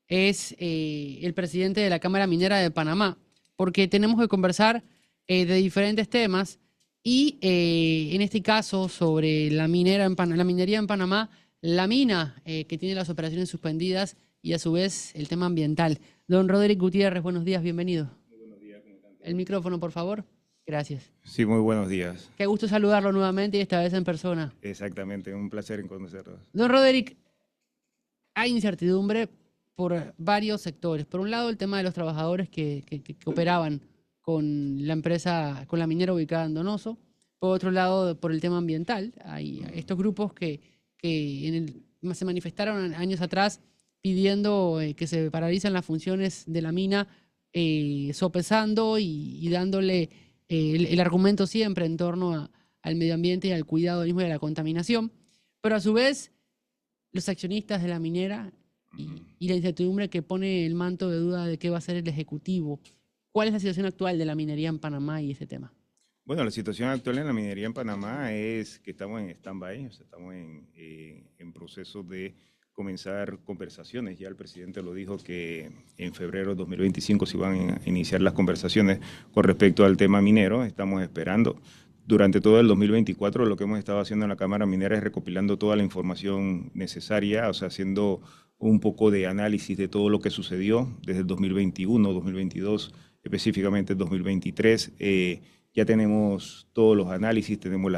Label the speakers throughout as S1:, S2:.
S1: Es el presidente de la Cámara Minera de Panamá, porque tenemos que conversar de diferentes temas y en este caso sobre la minería en Panamá, la mina que tiene las operaciones suspendidas y a su vez el tema ambiental. Don Roderick Gutiérrez, buenos días, bienvenido.
S2: Muy buenos días, ¿cómo están
S1: El
S2: todos?
S1: micrófono, por favor. Gracias.
S2: Sí, muy buenos días.
S1: Qué gusto saludarlo nuevamente y esta vez en persona.
S2: Exactamente, un placer en conocerlos.
S1: Don Roderick, hay incertidumbre por varios sectores. Por un lado, el tema de los trabajadores que operaban con la empresa, con la minera ubicada en Donoso. Por otro lado, por el tema ambiental. Hay estos grupos que se manifestaron años atrás pidiendo que se paralicen las funciones de la mina, sopesando y dándole el argumento siempre en torno al medio ambiente y al cuidado mismo de la contaminación. Pero a su vez, los accionistas de la minera y la incertidumbre que pone el manto de duda de qué va a hacer el Ejecutivo. ¿Cuál es la situación actual de la minería en Panamá y ese tema?
S2: Bueno, la situación actual en la minería en Panamá es que estamos en stand-by, o sea, estamos en proceso de comenzar conversaciones. Ya el presidente lo dijo que en febrero de 2025 se iban a iniciar las conversaciones con respecto al tema minero. Estamos esperando. Durante todo el 2024 lo que hemos estado haciendo en la Cámara Minera es recopilando toda la información necesaria, o sea, haciendo un poco de análisis de todo lo que sucedió desde el 2021, 2022, específicamente el 2023. Ya tenemos todos los análisis, tenemos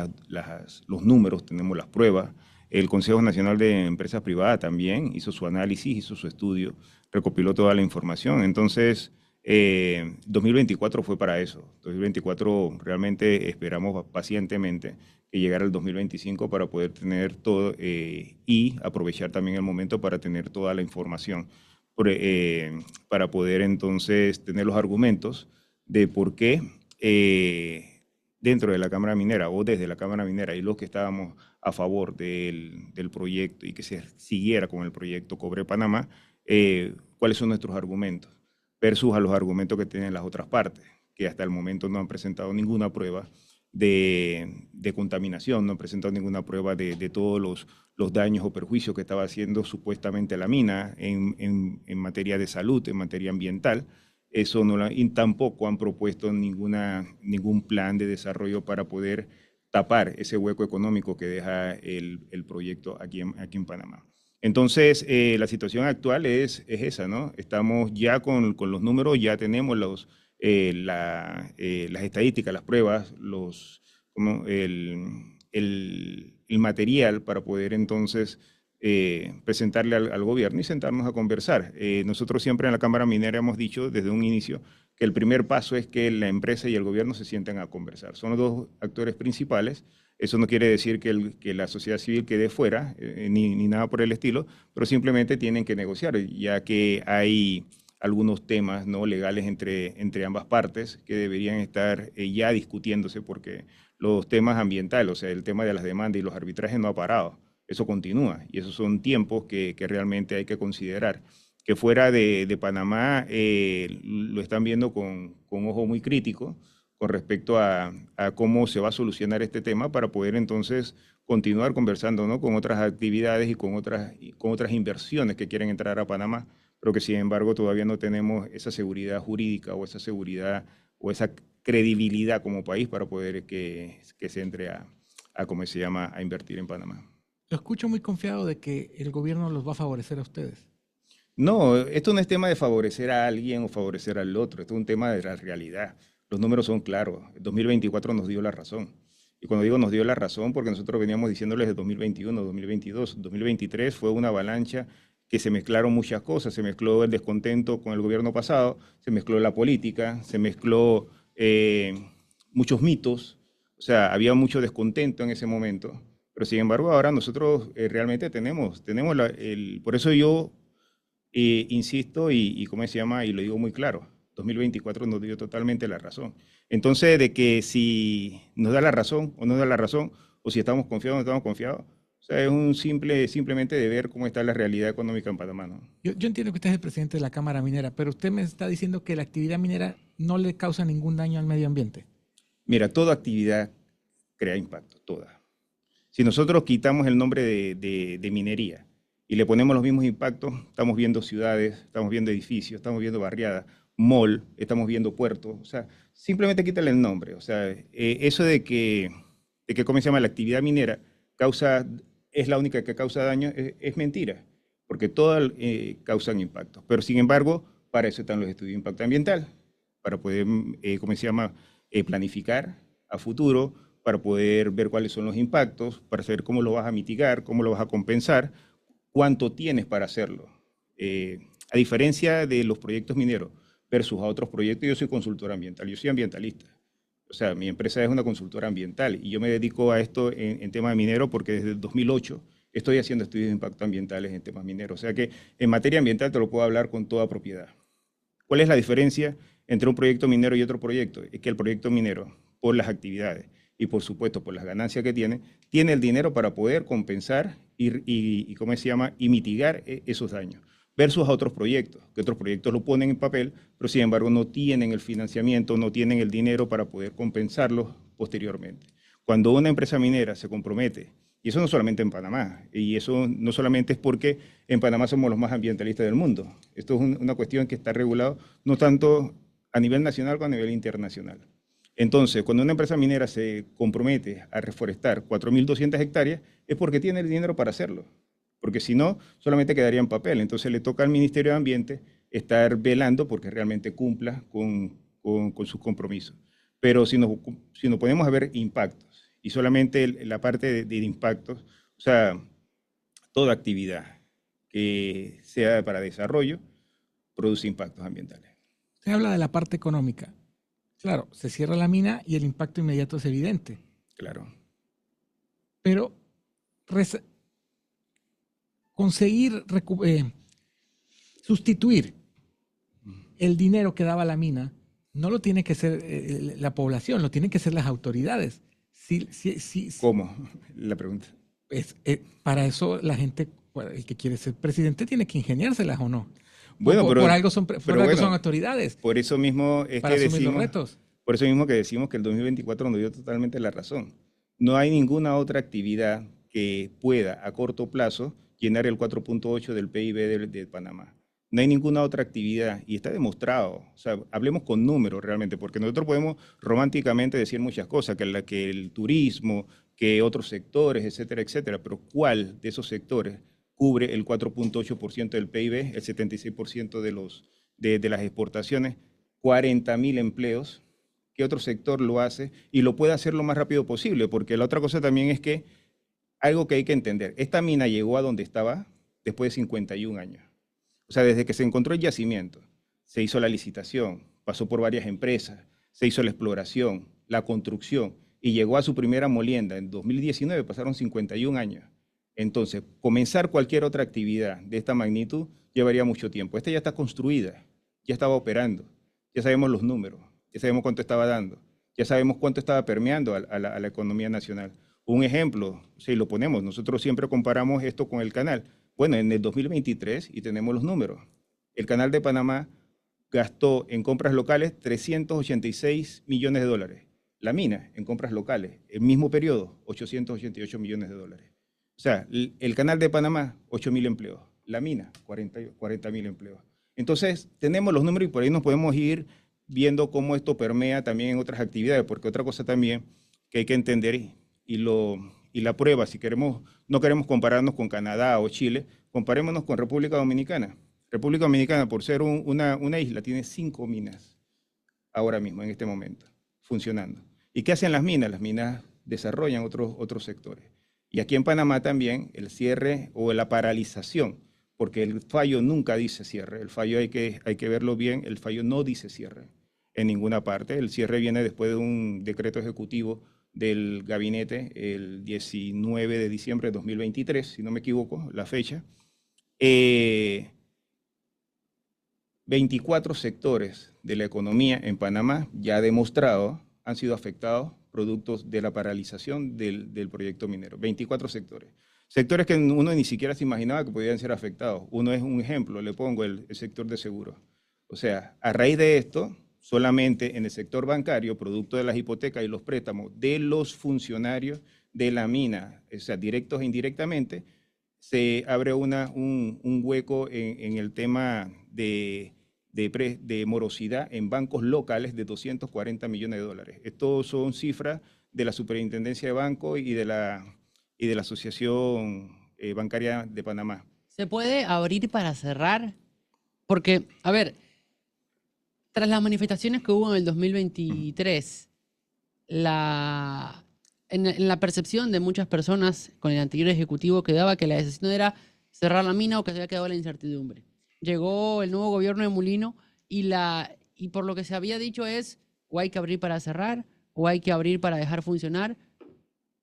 S2: los números, tenemos las pruebas. El Consejo Nacional de Empresas Privadas también hizo su análisis, hizo su estudio, recopiló toda la información. Entonces, 2024 fue para eso. 2024 realmente esperamos pacientemente que llegara el 2025 para poder tener todo y aprovechar también el momento para tener toda la información, para poder entonces tener los argumentos de por qué dentro de la Cámara Minera o desde la Cámara Minera y los que estábamos a favor del proyecto y que se siguiera con el proyecto Cobre Panamá, cuáles son nuestros argumentos versus a los argumentos que tienen las otras partes, que hasta el momento no han presentado ninguna prueba de contaminación, no han presentado ninguna prueba de todos los daños o perjuicios que estaba haciendo supuestamente la mina en materia de salud, en materia ambiental. Eso no la, y tampoco han propuesto ningún plan de desarrollo para poder tapar ese hueco económico que deja el proyecto aquí en Panamá. Entonces, la situación actual es esa, ¿no? Estamos ya con los números, ya tenemos las estadísticas, las pruebas, como el material para poder entonces presentarle al gobierno y sentarnos a conversar. Nosotros siempre en la Cámara Minera hemos dicho desde un inicio que el primer paso es que la empresa y el gobierno se sienten a conversar. Son los dos actores principales. Eso no quiere decir que la sociedad civil quede fuera, ni nada por el estilo, pero simplemente tienen que negociar, ya que hay algunos temas no legales entre ambas partes que deberían estar ya discutiéndose, porque los temas ambientales, o sea, el tema de las demandas y los arbitrajes no ha parado. Eso continúa y esos son tiempos que realmente hay que considerar. Que fuera de Panamá lo están viendo con ojo muy crítico con respecto a cómo se va a solucionar este tema para poder entonces continuar conversando, ¿no?, con otras actividades y con otras inversiones que quieren entrar a Panamá, pero que sin embargo todavía no tenemos esa seguridad jurídica o esa seguridad o esa credibilidad como país para poder que se entre ¿cómo se llama?, a invertir en Panamá.
S3: Lo escucho muy confiado de que el gobierno los va a favorecer a ustedes.
S2: No, esto no es tema de favorecer a alguien o favorecer al otro, esto es un tema de la realidad. Los números son claros, el 2024 nos dio la razón. Y cuando digo nos dio la razón, porque nosotros veníamos diciéndoles de 2021, 2022, 2023 fue una avalancha que se mezclaron muchas cosas, se mezcló el descontento con el gobierno pasado, se mezcló la política, se mezcló muchos mitos, o sea, había mucho descontento en ese momento, pero sin embargo ahora nosotros realmente tenemos por eso yo insisto y cómo se llama, y lo digo muy claro, 2024 nos dio totalmente la razón. Entonces, de que si nos da la razón o no nos da la razón, o si estamos confiados o no estamos confiados, o sea, es simplemente de ver cómo está la realidad económica en Panamá, ¿no?
S3: Yo entiendo que usted es el presidente de la Cámara Minera, pero usted me está diciendo que la actividad minera no le causa ningún daño al medio ambiente.
S2: Mira, toda actividad crea impacto, toda. Si nosotros quitamos el nombre de minería y le ponemos los mismos impactos, estamos viendo ciudades, estamos viendo edificios, estamos viendo barriadas, mall, estamos viendo puertos, o sea, simplemente quítale el nombre. O sea, eso de que, ¿cómo se llama? La actividad minera es la única que causa daño, es mentira, porque todas causan impactos. Pero sin embargo, para eso están los estudios de impacto ambiental, para poder, ¿cómo se llama? Planificar a futuro, para poder ver cuáles son los impactos, para saber cómo lo vas a mitigar, cómo lo vas a compensar, cuánto tienes para hacerlo. A diferencia de los proyectos mineros versus a otros proyectos, yo soy consultor ambiental, yo soy ambientalista. O sea, mi empresa es una consultora ambiental y yo me dedico a esto en tema de minero porque desde el 2008 estoy haciendo estudios de impacto ambientales en temas mineros. O sea que en materia ambiental te lo puedo hablar con toda propiedad. ¿Cuál es la diferencia entre un proyecto minero y otro proyecto? Es que el proyecto minero, por las actividades y por supuesto por las ganancias que tiene el dinero para poder compensar y ¿cómo se llama? Y mitigar esos daños. Versus a otros proyectos, que otros proyectos lo ponen en papel, pero sin embargo no tienen el financiamiento, no tienen el dinero para poder compensarlos posteriormente. Cuando una empresa minera se compromete, y eso no solamente en Panamá, y eso no solamente es porque en Panamá somos los más ambientalistas del mundo, esto es una cuestión que está regulado no tanto a nivel nacional como a nivel internacional. Entonces, cuando una empresa minera se compromete a reforestar 4.200 hectáreas, es porque tiene el dinero para hacerlo, porque si no, solamente quedaría en papel. Entonces le toca al Ministerio de Ambiente estar velando porque realmente cumpla con sus compromisos. Pero si nos ponemos a ver impactos, y solamente la parte de impactos, o sea, toda actividad que sea para desarrollo, produce impactos ambientales.
S3: Se habla de la parte económica. Claro, se cierra la mina y el impacto inmediato es evidente.
S2: Claro.
S3: Pero conseguir sustituir el dinero que daba la mina no lo tiene que ser la población, lo tienen que ser las autoridades.
S2: ¿Cómo? La pregunta.
S3: Para eso la gente, el que quiere ser presidente, tiene que ingeniárselas o no.
S2: Bueno,
S3: por algo son autoridades.
S2: Por eso mismo es
S3: para
S2: que
S3: asumir
S2: decimos,
S3: los retos.
S2: Por eso mismo que decimos que el 2024 nos dio totalmente la razón. No hay ninguna otra actividad que pueda a corto plazo llenar el 4.8 del PIB de Panamá. No hay ninguna otra actividad y está demostrado. O sea, hablemos con números realmente, porque nosotros podemos románticamente decir muchas cosas, que el turismo, que otros sectores, etcétera, etcétera, pero ¿cuál de esos sectores cubre el 4.8% del PIB, el 76% de las exportaciones, 40.000 empleos? ¿Qué otro sector lo hace? Y lo puede hacer lo más rápido posible, porque la otra cosa también es que algo que hay que entender, esta mina llegó a donde estaba después de 51 años. O sea, desde que se encontró el yacimiento, se hizo la licitación, pasó por varias empresas, se hizo la exploración, la construcción, y llegó a su primera molienda en 2019, pasaron 51 años. Entonces, comenzar cualquier otra actividad de esta magnitud llevaría mucho tiempo. Esta ya está construida, ya estaba operando, ya sabemos los números, ya sabemos cuánto estaba dando, ya sabemos cuánto estaba permeando a la economía nacional. Un ejemplo, si lo ponemos, nosotros siempre comparamos esto con el canal. Bueno, en el 2023, y tenemos los números, el canal de Panamá gastó en compras locales 386 millones de dólares. La mina en compras locales, el mismo periodo, 888 millones de dólares. O sea, el canal de Panamá, 8.000 empleos. La mina, 40.000 empleos. Entonces, tenemos los números y por ahí nos podemos ir viendo cómo esto permea también en otras actividades, porque otra cosa también que hay que entender y la prueba, si no queremos compararnos con Canadá o Chile, comparémonos con República Dominicana. República Dominicana, por ser una isla, tiene 5 minas ahora mismo, en este momento, funcionando. ¿Y qué hacen las minas? Las minas desarrollan otros sectores. Y aquí en Panamá también el cierre o la paralización, porque el fallo nunca dice cierre, el fallo hay que verlo bien, el fallo no dice cierre en ninguna parte, el cierre viene después de un decreto ejecutivo del gabinete el 19 de diciembre de 2023, si no me equivoco, la fecha. 24 sectores de la economía en Panamá ya demostrado han sido afectados productos de la paralización del proyecto minero. 24 sectores. Sectores que uno ni siquiera se imaginaba que podían ser afectados. Uno es un ejemplo, le pongo el sector de seguros. O sea, a raíz de esto, solamente en el sector bancario, producto de las hipotecas y los préstamos de los funcionarios de la mina, o sea, directos e indirectamente, se abre un hueco en el tema de morosidad en bancos locales de 240 millones de dólares. Esto son cifras de la Superintendencia de Banco y de la Asociación Bancaria de Panamá.
S1: ¿Se puede abrir para cerrar? Porque, a ver, tras las manifestaciones que hubo en el 2023, en la percepción de muchas personas con el anterior ejecutivo quedaba que la decisión era cerrar la mina o que se había quedado la incertidumbre. Llegó el nuevo gobierno de Mulino y por lo que se había dicho es o hay que abrir para cerrar o hay que abrir para dejar funcionar,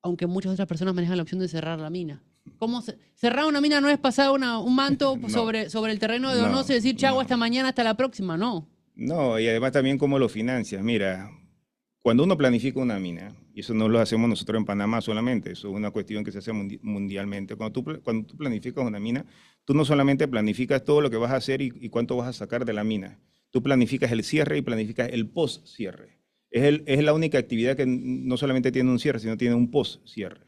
S1: aunque muchas otras personas manejan la opción de cerrar la mina. Cerrar una mina no es pasar un manto
S2: No,
S1: sobre el terreno de
S2: no,
S1: Donoso y decir chau,
S2: no.
S1: hasta mañana, hasta la próxima, no.
S2: No, y además también cómo lo financias. Mira, cuando uno planifica una mina, y eso no lo hacemos nosotros en Panamá solamente, eso es una cuestión que se hace mundialmente. Cuando tú planificas una mina, tú no solamente planificas todo lo que vas a hacer y cuánto vas a sacar de la mina, tú planificas el cierre y planificas el post-cierre. Es la única actividad que no solamente tiene un cierre, sino tiene un post-cierre.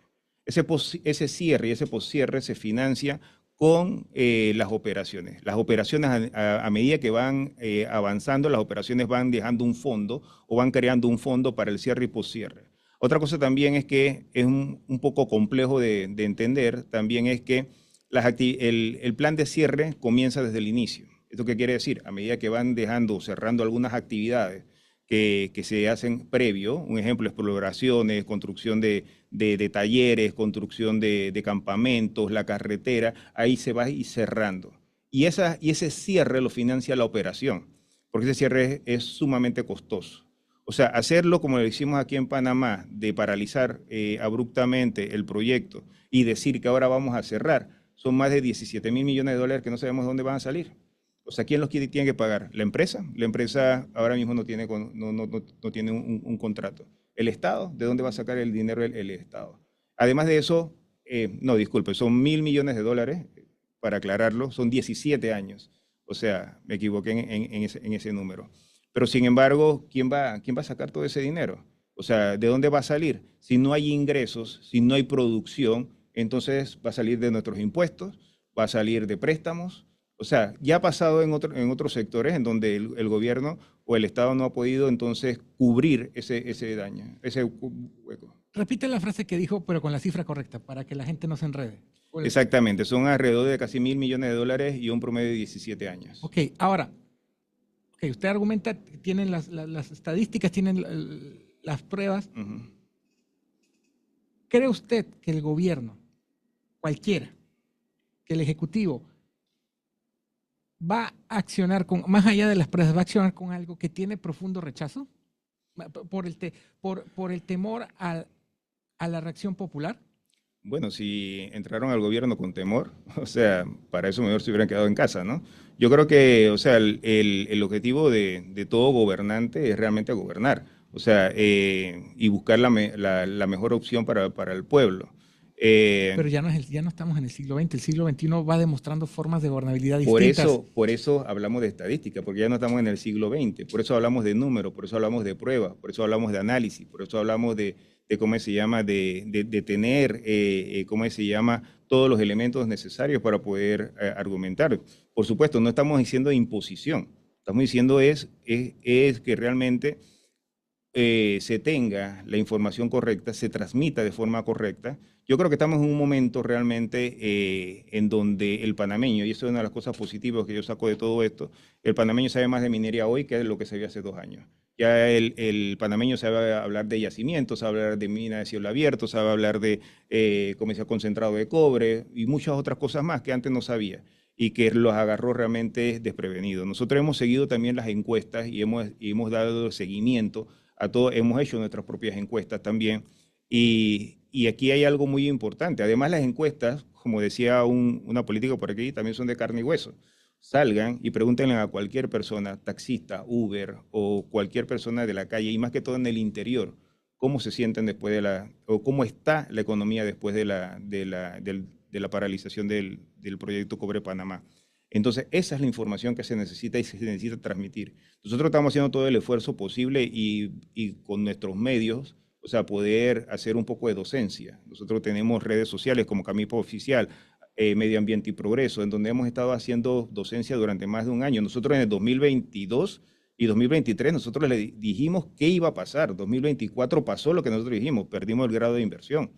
S2: Ese cierre y ese post-cierre se financia con las operaciones. Las operaciones, a medida que van avanzando, las operaciones van dejando un fondo o van creando un fondo para el cierre y poscierre. Otra cosa también es que es un poco complejo de entender, también es que el plan de cierre comienza desde el inicio. ¿Esto qué quiere decir? A medida que van dejando o cerrando algunas actividades que se hacen previo, un ejemplo, exploraciones, construcción de talleres, construcción de campamentos, la carretera, ahí se va a ir cerrando. Y ese cierre lo financia la operación, porque ese cierre es sumamente costoso. O sea, hacerlo como lo hicimos aquí en Panamá, de paralizar abruptamente el proyecto y decir que ahora vamos a cerrar, son más de 17 mil millones de dólares que no sabemos dónde van a salir. O sea, ¿quién los tiene que pagar? ¿La empresa? La empresa ahora mismo no tiene un contrato. ¿El Estado? ¿De dónde va a sacar el dinero el Estado? Además de eso, no, disculpe, son 1.000 millones de dólares, para aclararlo, son 17 años. O sea, me equivoqué en ese número. Pero sin embargo, ¿quién va a sacar todo ese dinero? O sea, ¿de dónde va a salir? Si no hay ingresos, si no hay producción, entonces va a salir de nuestros impuestos, va a salir de préstamos. O sea, ya ha pasado en otros sectores en donde el gobierno o el Estado no ha podido entonces cubrir ese daño, ese hueco.
S3: Repite la frase que dijo, pero con la cifra correcta, para que la gente no se enrede.
S2: Exactamente, son alrededor de casi 1.000 millones de dólares y un promedio de 17 años.
S3: Ok, ahora, usted argumenta, tienen las estadísticas, tienen las pruebas.
S2: Uh-huh.
S3: ¿Cree usted que el gobierno, cualquiera, que el Ejecutivo, va a accionar más allá de las pruebas, va a accionar con algo que tiene profundo rechazo? ¿Por el temor a la reacción popular?
S2: Bueno, si entraron al gobierno con temor, o sea, para eso mejor se hubieran quedado en casa, ¿no? Yo creo que, o sea, el objetivo de todo gobernante es realmente gobernar, o sea, y buscar la mejor opción para el pueblo.
S3: Pero ya no estamos en el siglo XX, el siglo XXI va demostrando formas de gobernabilidad distintas.
S2: Por eso hablamos de estadística, porque ya no estamos en el siglo XX, por eso hablamos de números, por eso hablamos de pruebas, por eso hablamos de análisis, por eso hablamos de cómo se llama, de tener, cómo se llama, todos los elementos necesarios para poder argumentar. Por supuesto, no estamos diciendo imposición, estamos diciendo es que realmente se tenga la información correcta, se transmita de forma correcta. Yo creo que estamos en un momento realmente en donde el panameño, y eso es una de las cosas positivas que yo saco de todo esto, el panameño sabe más de minería hoy que de lo que sabía hace 2 años. Ya el panameño sabe hablar de yacimientos, sabe hablar de minas de cielo abierto, sabe hablar de comercio concentrado de cobre y muchas otras cosas más que antes no sabía y que los agarró realmente desprevenidos. Nosotros hemos seguido también las encuestas y hemos dado seguimiento a todo, hemos hecho nuestras propias encuestas también y aquí hay algo muy importante. Además, las encuestas, como decía una política por aquí, también son de carne y hueso. Salgan y pregúntenle a cualquier persona, taxista, Uber o cualquier persona de la calle, y más que todo en el interior, cómo se sienten después o cómo está la economía después de la paralización del proyecto Cobre Panamá. Entonces, esa es la información que se necesita y se necesita transmitir. Nosotros estamos haciendo todo el esfuerzo posible y con nuestros medios, o sea, poder hacer un poco de docencia. Nosotros tenemos redes sociales como Camipo Oficial, Medio Ambiente y Progreso, en donde hemos estado haciendo docencia durante más de un año. Nosotros en el 2022 y 2023 nosotros le dijimos qué iba a pasar. 2024 pasó lo que nosotros dijimos, perdimos el grado de inversión.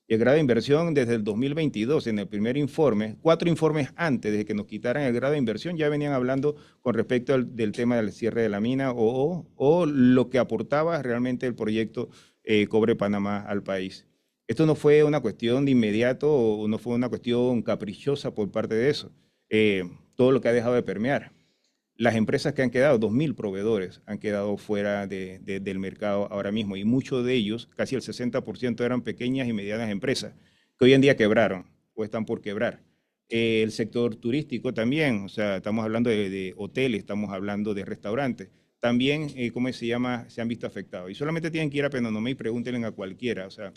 S2: Y el grado de inversión desde el 2022, en el primer informe, 4 informes antes de que nos quitaran el grado de inversión, ya venían hablando con respecto del tema del cierre de la mina o lo que aportaba realmente el proyecto Cobre Panamá al país. Esto no fue una cuestión de inmediato o no fue una cuestión caprichosa por parte de eso. Todo lo que ha dejado de permear. Las empresas que han quedado, 2.000 proveedores, han quedado fuera del mercado ahora mismo y muchos de ellos, casi el 60%, eran pequeñas y medianas empresas que hoy en día quebraron o están por quebrar. El sector turístico también, o sea, estamos hablando de hoteles, estamos hablando de restaurantes, también, ¿cómo se llama?, se han visto afectados. Y solamente tienen que ir a Penonomé y pregúntenle a cualquiera, o sea,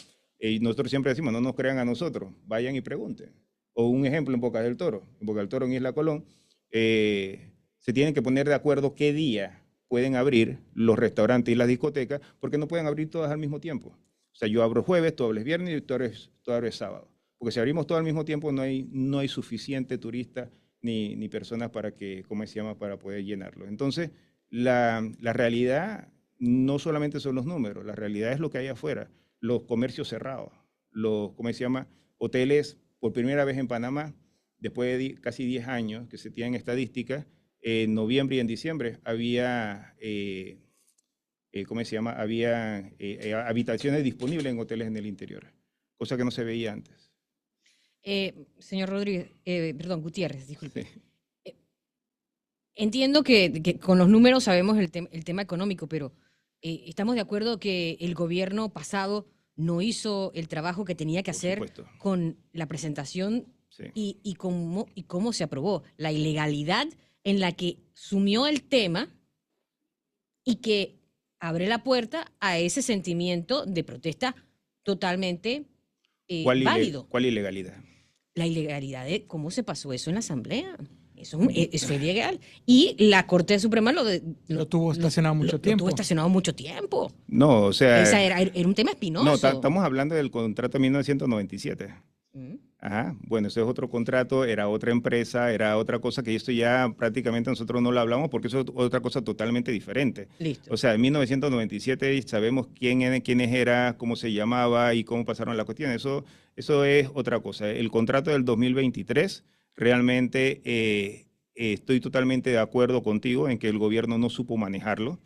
S2: nosotros siempre decimos, no nos crean a nosotros, vayan y pregunten. O un ejemplo en Bocas del Toro, en Isla Colón, se tienen que poner de acuerdo qué día pueden abrir los restaurantes y las discotecas, porque no pueden abrir todas al mismo tiempo. O sea, yo abro jueves, tú abres viernes y tú abres sábado. Porque si abrimos todo al mismo tiempo no hay suficiente turista ni personas para que, ¿cómo se llama?, para poder llenarlo. Entonces, la realidad no solamente son los números, la realidad es lo que hay afuera. Los comercios cerrados, los, ¿cómo se llama?, hoteles, por primera vez en Panamá, después de casi 10 años que se tienen estadísticas, en noviembre y en diciembre había, ¿cómo se llama?, había habitaciones disponibles en hoteles en el interior, cosa que no se veía antes.
S4: Señor Rodríguez, perdón, Gutiérrez, disculpe.
S2: Sí.
S4: Entiendo que con los números sabemos el tema económico, pero estamos de acuerdo que el gobierno pasado no hizo el trabajo que tenía que hacer con la presentación
S2: sí.
S4: y cómo se aprobó. La ilegalidad en la que sumió el tema y que abre la puerta a ese sentimiento de protesta totalmente válido.
S2: ¿Cuál ilegalidad?
S4: La ilegalidad de cómo se pasó eso en la Asamblea. Eso es ilegal. Y la Corte Suprema
S3: lo tuvo estacionado mucho tiempo.
S4: Lo tuvo estacionado mucho tiempo.
S2: No, o sea...
S4: Era un tema espinoso.
S2: No, estamos hablando del contrato de 1997. Ajá, bueno, ese es otro contrato, era otra empresa, era otra cosa que esto ya prácticamente nosotros no lo hablamos porque eso es otra cosa totalmente diferente.
S4: Listo.
S2: O sea, en 1997 sabemos quiénes era, cómo se llamaba y cómo pasaron las cuestiones. Eso es otra cosa. El contrato del 2023, realmente estoy totalmente de acuerdo contigo en que el gobierno no supo manejarlo.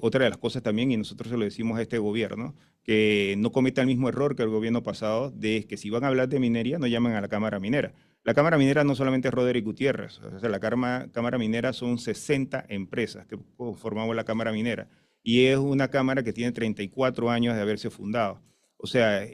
S2: Otra de las cosas también, y nosotros se lo decimos a este gobierno, que no cometa el mismo error que el gobierno pasado, de que si van a hablar de minería, no llamen a la Cámara Minera. La Cámara Minera no solamente es Roderick Gutiérrez, o sea, la Cámara Minera son 60 empresas que conformamos la Cámara Minera, y es una cámara que tiene 34 años de haberse fundado. O sea,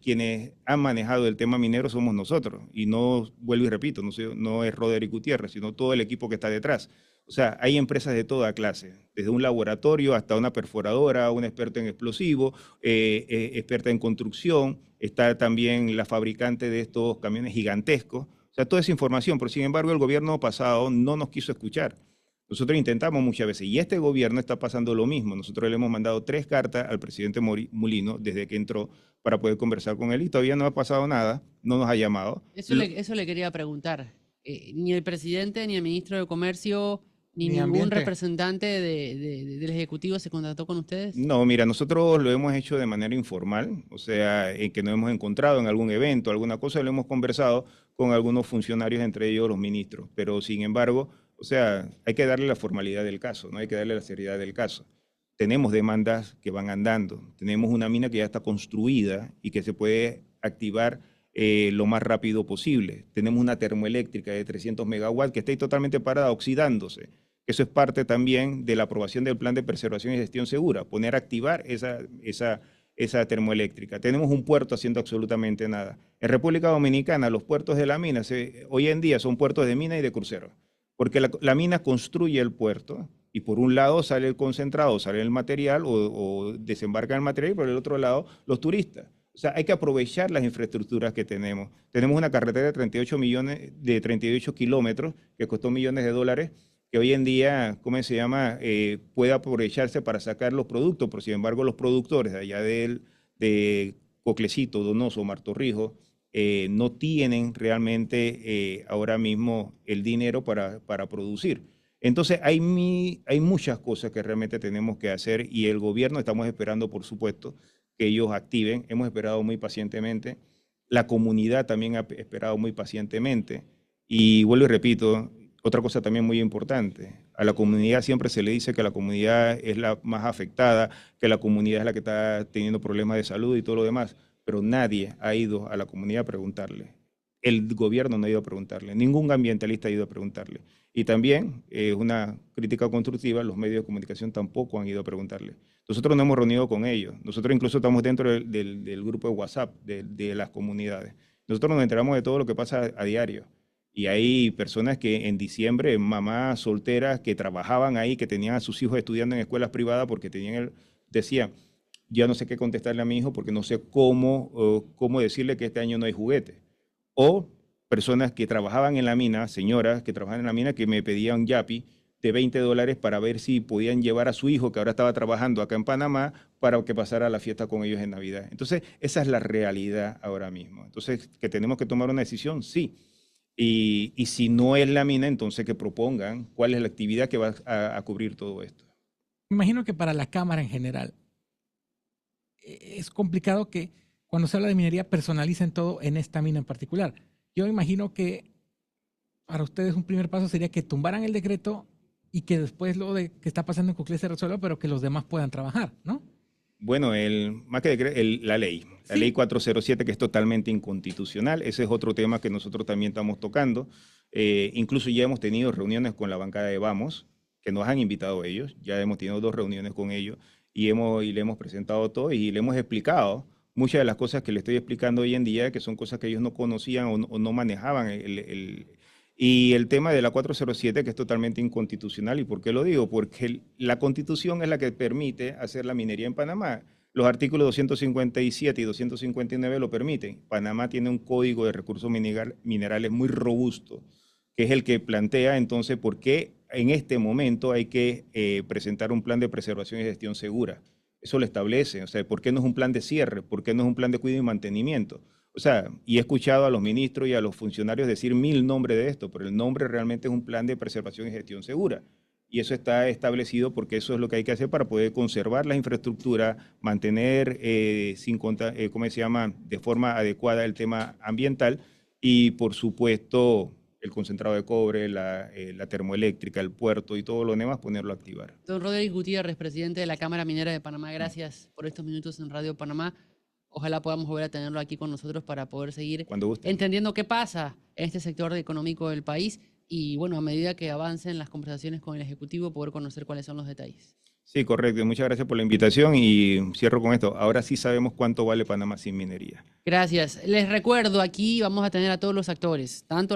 S2: quienes han manejado el tema minero somos nosotros, y no, vuelvo y repito, no es Roderick Gutiérrez, sino todo el equipo que está detrás. O sea, hay empresas de toda clase, desde un laboratorio hasta una perforadora, un experto en explosivos, experta en construcción, está también la fabricante de estos camiones gigantescos. O sea, toda esa información, pero sin embargo el gobierno pasado no nos quiso escuchar. Nosotros intentamos muchas veces y este gobierno está pasando lo mismo. Nosotros le hemos mandado 3 cartas al presidente Mulino desde que entró para poder conversar con él y todavía no ha pasado nada, no nos ha llamado.
S1: Eso le quería preguntar. Ni el presidente, ni el ministro de Comercio, ni ningún
S3: ambiente.
S1: representante del Ejecutivo se contactó con ustedes.
S2: No, mira, nosotros lo hemos hecho de manera informal, o sea, que nos hemos encontrado en algún evento, alguna cosa, lo hemos conversado con algunos funcionarios, entre ellos los ministros, pero sin embargo, o sea, hay que darle la formalidad del caso, no hay que darle la seriedad del caso. Tenemos demandas que van andando, tenemos una mina que ya está construida y que se puede activar lo más rápido posible. Tenemos una termoeléctrica de 300 megawatts que está ahí totalmente parada, oxidándose. Eso es parte también de la aprobación del Plan de Preservación y Gestión Segura, poner a activar esa termoeléctrica. Tenemos un puerto haciendo absolutamente nada. En República Dominicana, los puertos de la mina hoy en día son puertos de mina y de crucero, porque la mina construye el puerto y por un lado sale el concentrado, sale el material o desembarca el material y por el otro lado los turistas. O sea, hay que aprovechar las infraestructuras que tenemos. Tenemos una carretera de 38 kilómetros que costó millones de dólares, que hoy en día, ¿cómo se llama?, puede aprovecharse para sacar los productos, pero sin embargo los productores de allá de Coclecito, Donoso, Martorrijos, no tienen realmente ahora mismo el dinero para producir. Entonces hay muchas cosas que realmente tenemos que hacer y el gobierno estamos esperando, por supuesto, que ellos activen. Hemos esperado muy pacientemente. La comunidad también ha esperado muy pacientemente. Y vuelvo y repito, otra cosa también muy importante, a la comunidad siempre se le dice que la comunidad es la más afectada, que la comunidad es la que está teniendo problemas de salud y todo lo demás, pero nadie ha ido a la comunidad a preguntarle. El gobierno no ha ido a preguntarle, ningún ambientalista ha ido a preguntarle. Y también es una crítica constructiva, los medios de comunicación tampoco han ido a preguntarle. Nosotros nos hemos reunido con ellos, nosotros incluso estamos dentro del grupo de WhatsApp de las comunidades. Nosotros nos enteramos de todo lo que pasa a diario. Y hay personas que en diciembre, mamás solteras que trabajaban ahí, que tenían a sus hijos estudiando en escuelas privadas porque decían, ya no sé qué contestarle a mi hijo porque no sé cómo decirle que este año no hay juguete. O personas que trabajaban en la mina, señoras que trabajaban en la mina, que me pedían yapi de $20 para ver si podían llevar a su hijo, que ahora estaba trabajando acá en Panamá, para que pasara la fiesta con ellos en Navidad. Entonces, esa es la realidad ahora mismo. Entonces, ¿que tenemos que tomar una decisión? Sí. Y si no es la mina, entonces que propongan cuál es la actividad que va a cubrir todo esto.
S3: Me imagino que para la Cámara en general es complicado que cuando se habla de minería personalicen todo en esta mina en particular. Yo imagino que para ustedes un primer paso sería que tumbaran el decreto y que después lo de que está pasando en Coclé se resuelva, pero que los demás puedan trabajar, ¿no?
S2: Bueno, más que la ley, la
S3: Sí.
S2: ley 407, que es totalmente inconstitucional, ese es otro tema que nosotros también estamos tocando. Incluso ya hemos tenido reuniones con la bancada de Vamos, que nos han invitado ellos, ya hemos tenido 2 reuniones con ellos y le hemos presentado todo y le hemos explicado muchas de las cosas que le estoy explicando hoy en día, que son cosas que ellos no conocían o no manejaban. Y el tema de la 407, que es totalmente inconstitucional. ¿Y por qué lo digo? Porque la Constitución es la que permite hacer la minería en Panamá. Los artículos 257 y 259 lo permiten. Panamá tiene un código de recursos minerales muy robusto, que es el que plantea entonces por qué en este momento hay que presentar un plan de preservación y gestión segura. Eso lo establece. O sea, ¿por qué no es un plan de cierre? ¿Por qué no es un plan de cuidado y mantenimiento? O sea, y he escuchado a los ministros y a los funcionarios decir 1000 nombres de esto, pero el nombre realmente es un plan de preservación y gestión segura. Y eso está establecido porque eso es lo que hay que hacer para poder conservar la infraestructura, mantener ¿cómo se llama?, de forma adecuada el tema ambiental y, por supuesto, el concentrado de cobre, la termoeléctrica, el puerto y todo lo demás, ponerlo a activar.
S1: Don Roderick Gutiérrez, presidente de la Cámara Minera de Panamá, gracias por estos minutos en Radio Panamá. Ojalá podamos volver a tenerlo aquí con nosotros para poder seguir
S2: Cuando guste.
S1: entendiendo qué pasa en este sector económico del país y, bueno, a medida que avancen las conversaciones con el Ejecutivo, poder conocer cuáles son los detalles.
S2: Sí, correcto. Muchas gracias por la invitación y cierro con esto. Ahora sí sabemos cuánto vale Panamá sin minería.
S1: Gracias. Les recuerdo, aquí vamos a tener a todos los actores, tanto la